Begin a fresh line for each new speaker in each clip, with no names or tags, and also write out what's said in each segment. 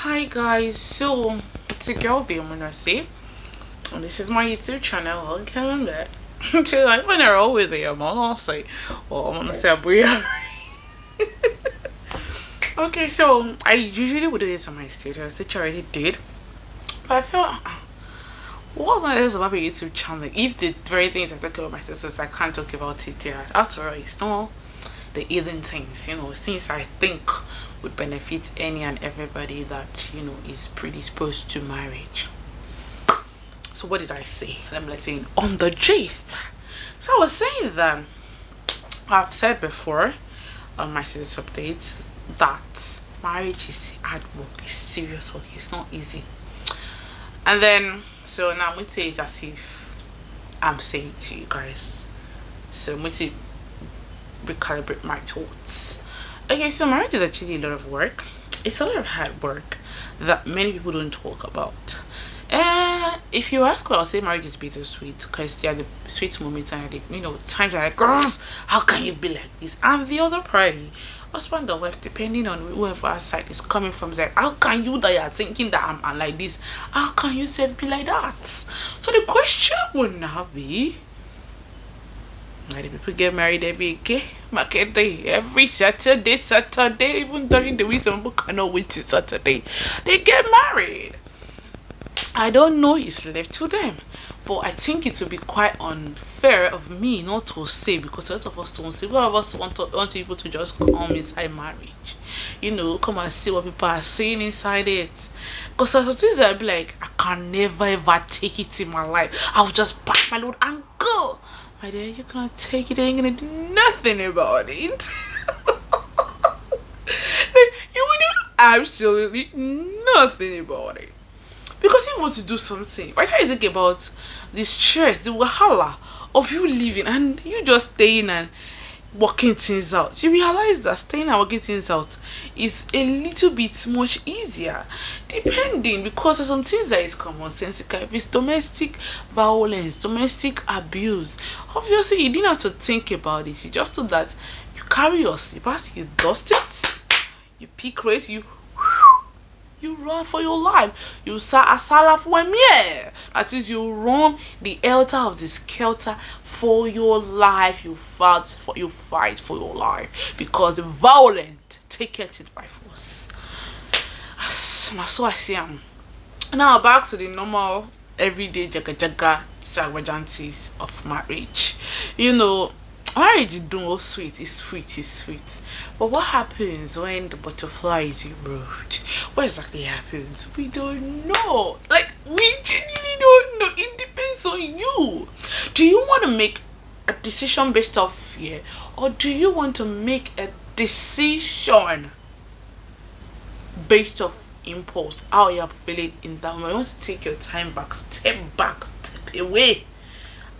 Hi guys, so it's a girl Viamunasi, and this is my YouTube channel. Welcome back to Life on a Roll with you. I'm gonna say, well, I'm gonna say Abuya. Okay, so I usually would do this on my status, which I already did, but I felt what's my this about my YouTube channel? If the very things I talk about my status, I can't talk about it here. After all, it's not the hidden things, things I think would benefit any and everybody that is predisposed to marriage. So what did I say? Let me let you in on the gist. So I was saying that I've said before on my status updates that marriage is hard work, it's serious work, it's not easy. And then so now I'm going to say it as if I'm saying to you guys. So I'm going to recalibrate my thoughts. Okay, so marriage is actually a lot of work. It's a lot of hard work that many people don't talk about. If you ask me, I'll say marriage is bittersweet because there are the sweet moments and the times are like, girls, how can you be like this? And the other party, husband or wife, depending on whoever side is coming from, is like, how can you that you're thinking that I'm like this? How can you say be like that? So the question would now be, why do people get married every market day, every Saturday, even during the week? Some people cannot wait till Saturday. They get married. I don't know, it's left to them. But I think it would be quite unfair of me not to say, because a lot of us don't say. A lot of us want people to just come inside marriage. Come and see what people are saying inside it. Because sometimes I'll be like, I can never ever take it in my life. I'll just pack my load and go. My dear, you cannot take it, you ain't gonna do nothing about it. You will do absolutely nothing about it. Because if you want to do something, why can't you think about the stress, the wahala of you living and you just staying and working things out? You realize that staying and working things out is a little bit much easier, depending, because there's some things that is commonsensical. If it's domestic violence, domestic abuse, obviously you didn't have to think about it. You just do that. You carry your slippers, you dust it, you pick race, you run for your life. You sa asala for me. That is, you run the elter of the skelter for your life. You fight for your life, because the violent take it by force. So I see now back to the normal everyday jagajantis of marriage. Marriage is doing sweet, it's sweet. But what happens when the butterfly is erode? What exactly happens? We don't know. Like, we genuinely don't know. It depends on you. Do you want to make a decision based off fear? Or do you want to make a decision based off impulse? How you're feeling in that moment? You want to take your time back, step away.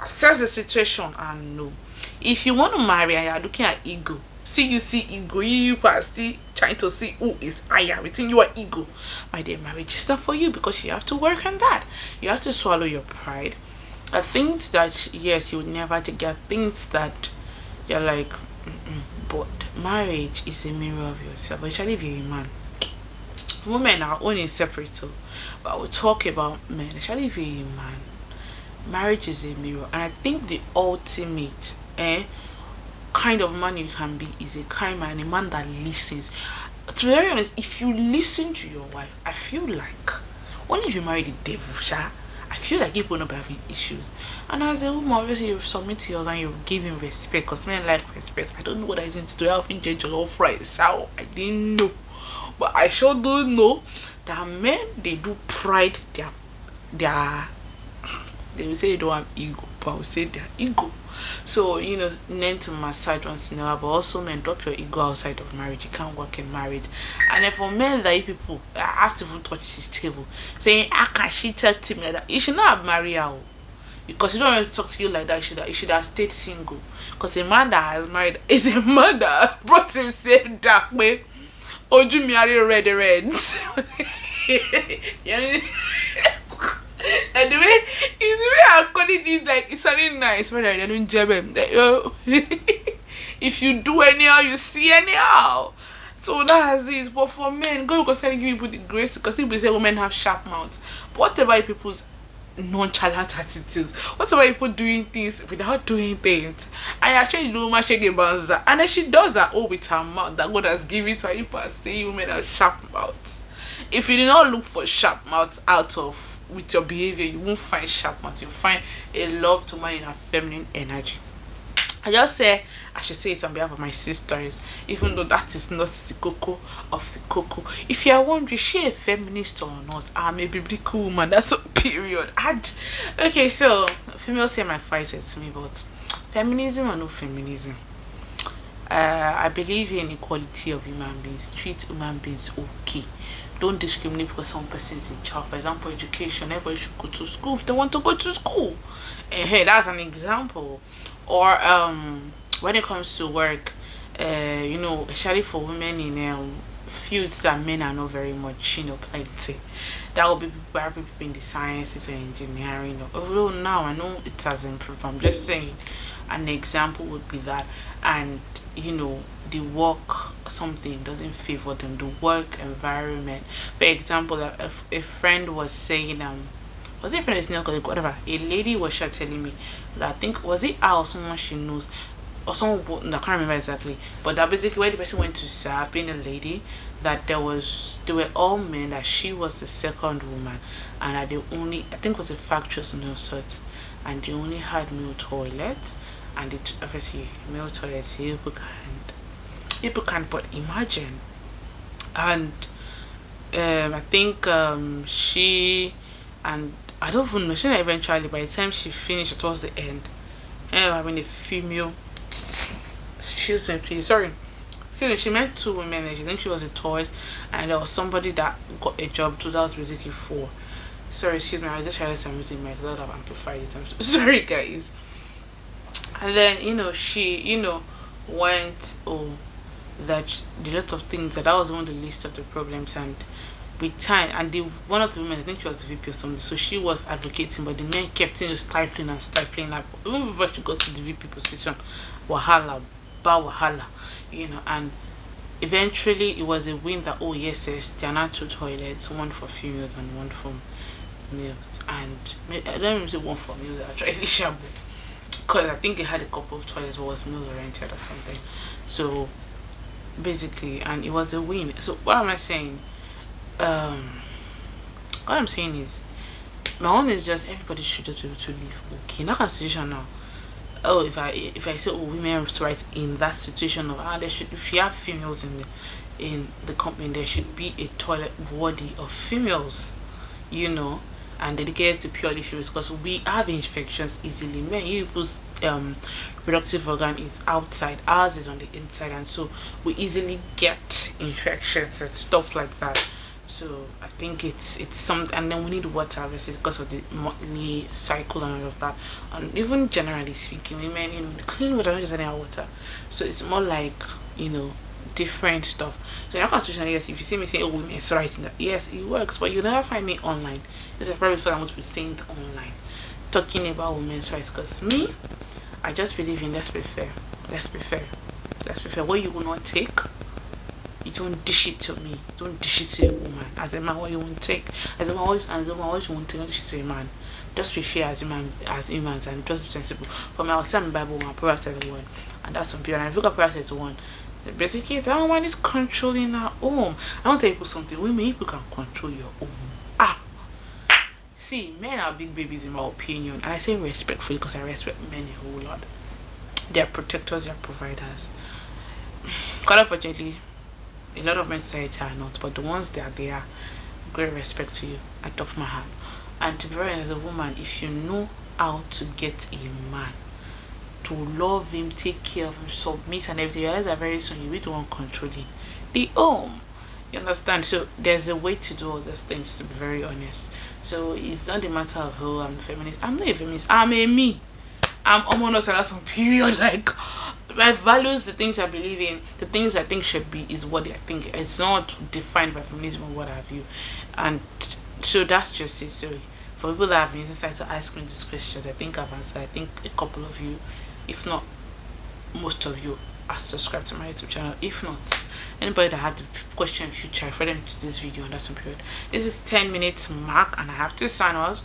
Assess the situation and know. If you want to marry and you're looking at ego, you see ego, you are still trying to see who is higher between your ego. My dear, marriage is not for you, because you have to work on that. You have to swallow your pride. Things that, yes, you would never take. There are things that you're like, but marriage is a mirror of yourself, especially if you're a man. Women are only separate too, but I will talk about men, especially if you're a man. Marriage is a mirror, and I think the ultimate kind of man you can be is a kind man, a man that listens. To be very honest, if you listen to your wife, I feel like only if you marry the devil, I feel like you're gonna be having issues. And as a woman, obviously you submit to yours and you give him respect, because men like respect. I don't know what I is into having jollof rice. I didn't know, but I sure don't know that men, they do pride their they will say they don't have ego, but I will say their ego. So, learn to massage once in a while, but also, men, drop your ego outside of marriage. You can't work in marriage. And then for men, that people have to even touch this table, saying, how can she talk to me like that? You should not have married her, because you don't want to talk to you like that. You should have stayed single. Because a man that has married is a man that brought himself that way. Oju mi are red. And the way I'm calling it, like, it's sounding nice, but I don't jab him. If you do anyhow, you see anyhow. So that's it. But for men, God will constantly give people the grace because people say women have sharp mouths. But whatever people's nonchalant attitudes, whatever people doing things without doing things, I actually do my shaking bounces, and then she does that all with her mouth that God has given to her. People are saying women have sharp mouths. If you do not look for sharp mouths out of with your behavior, you won't find sharp mouths. You find a loved woman in a feminine energy. I just say I should say it on behalf of my sisters, even though that is not the cocoa of the cocoa. If you are wondering, is she a feminist or not? I'm a biblical woman. That's a period. Okay, so females say my fight with me, but feminism or no feminism, I believe in equality of human beings. Treat human beings okay. Don't discriminate because some person is a child. For example, education. Everybody should go to school if they want to go to school. Hey, that's an example. Or when it comes to work, especially for women in fields that men are not very much, plenty. That will be probably people in the sciences or engineering. Although now I know it has improved. I'm just saying an example would be that, and the work something doesn't favor them, the work environment. For example, a friend was saying was it a friend, a colleague, whatever, a lady was just telling me that, I think was it her or someone she knows or someone, I can't remember exactly, but that basically when the person went to serve, being a lady, that they were all men, that she was the second woman, and that they only, I think it was a factory of no sort, and they only had male toilets, and it obviously male toilets people can't but imagine. And I think she, and I don't even know, she eventually by the time she finished towards the end, having a female, excuse me please, sorry, she met two women, and she think she was a toy, and there was somebody that got a job too, that was basically four. Sorry, excuse me, I just realized I'm using my lot of amplified it. I'm so sorry guys. And then she went, oh, that the lot of things, that was one of the list of the problems. And with time, and one of the women, I think she was the VP or something, so she was advocating, but the men kept stifling and stifling her. Even before she got to the VP position, wahala, wahala, and eventually it was a win that, oh yes, there are now two toilets, one for females and one for males. And I don't even say one for males, actually, because I think they had a couple of toilets, but was male oriented or something. So basically, and it was a win. So what am I saying? What I'm saying is, my own is just everybody should just be able to live okay. In that kind of situation now, oh, if I say, oh, women's rights in that situation of, there should, if you have females in the company, there should be a toilet worthy of females, and dedicated to purely females, because we have infections easily. Men, people's reproductive organ is outside, ours is on the inside, and so we easily get infections and stuff like that. So I think it's something, and then we need water obviously because of the monthly cycle and all of that. And even generally speaking, women, clean water, not just any water. So it's more like different stuff. So in that constitution, yes, if you see me saying, oh, women's rights, yes, it works, but you never find me online. This is probably what I'm going to be saying online, talking about women's rights, because me, I just believe in let's be fair. Let's be fair. Let's be fair. What you will not take, you don't dish it to me. Don't dish it to a woman. As a man, what you won't take. As a man, what you won't take, don't dish it to a man. Just be fair as humans, and just be sensible. For me, I'll say in the Bible, Proverbs 31, and that's some people. And if you look at Proverbs 31, basically, that woman is controlling her home. I want to tell you something. Women, people can control your home. See, men are big babies in my opinion, and I say respectfully because I respect men a whole lot. They're protectors, they're providers. Quite unfortunately, a lot of men society are not, but the ones that they are, great respect to you. I off my hand. And to be very honest, as a woman, if you know how to get a man to love him, take care of him, submit and everything, you realize that very soon you will be the one controlling the home. You understand? So there's a way to do all those things, to be very honest. So it's not a matter of, oh, I'm a feminist. I'm not a feminist. I'm a me. I'm almost at some period. Like, my values, the things I believe in, the things I think should be, is what I think. It's not defined by feminism or what have you. And so that's just it. So for people that have been decided to ask me these questions, I think I've answered. I think a couple of you, if not most of you, subscribe to my YouTube channel. If not, anybody that had the question in future, refer them to this video on that some period. This is 10 minutes mark, and I have to sign out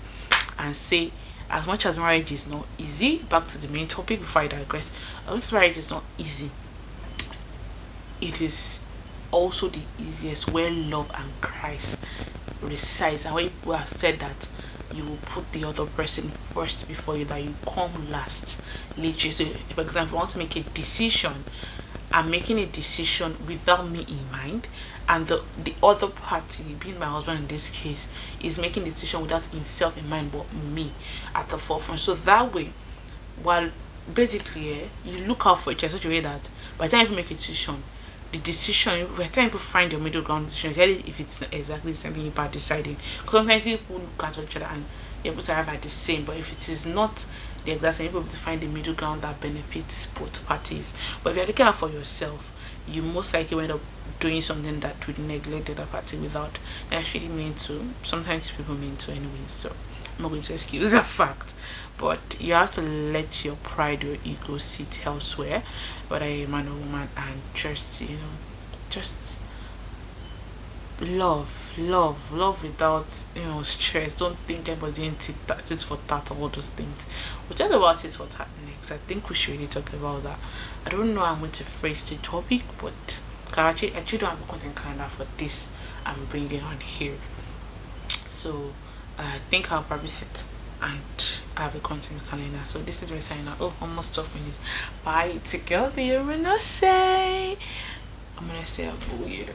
and say, as much as marriage is not easy, back to the main topic before I digress, as much as marriage is not easy, it is also the easiest where love and Christ resides, and where people have said that you will put the other person first before you, that you come last. Literally. So for example, I want to make a decision, I'm making a decision without me in mind, and the other party, being my husband in this case, is making a decision without himself in mind but me at the forefront. So that way, while basically you look out for each other such a way that by the time you make a decision, the decision, by the time people find your middle ground decision, tell it if it's not exactly the same thing you are deciding. Because sometimes people look at each other and you're able to arrive at the same, but if it is not the exact same, you're able to find the middle ground that benefits both parties. But if you're looking out for yourself, you most likely end up doing something that would neglect the other party without actually mean to. Sometimes people mean to anyway, so I'm not going to excuse that fact. But you have to let your pride or ego sit elsewhere, whether you're a man or woman, and just love without stress. Don't think about doing tit for tat, all those things. We'll talk about it for that next. I think we should really talk about that. I don't know how I'm going to phrase the topic, but I actually don't have a content calendar for this I'm bringing on here. So I think I'll probably sit and have a content calendar. So this is me signing out. Oh, almost 12 minutes. Bye. Take care of you. I'm gonna say a weird.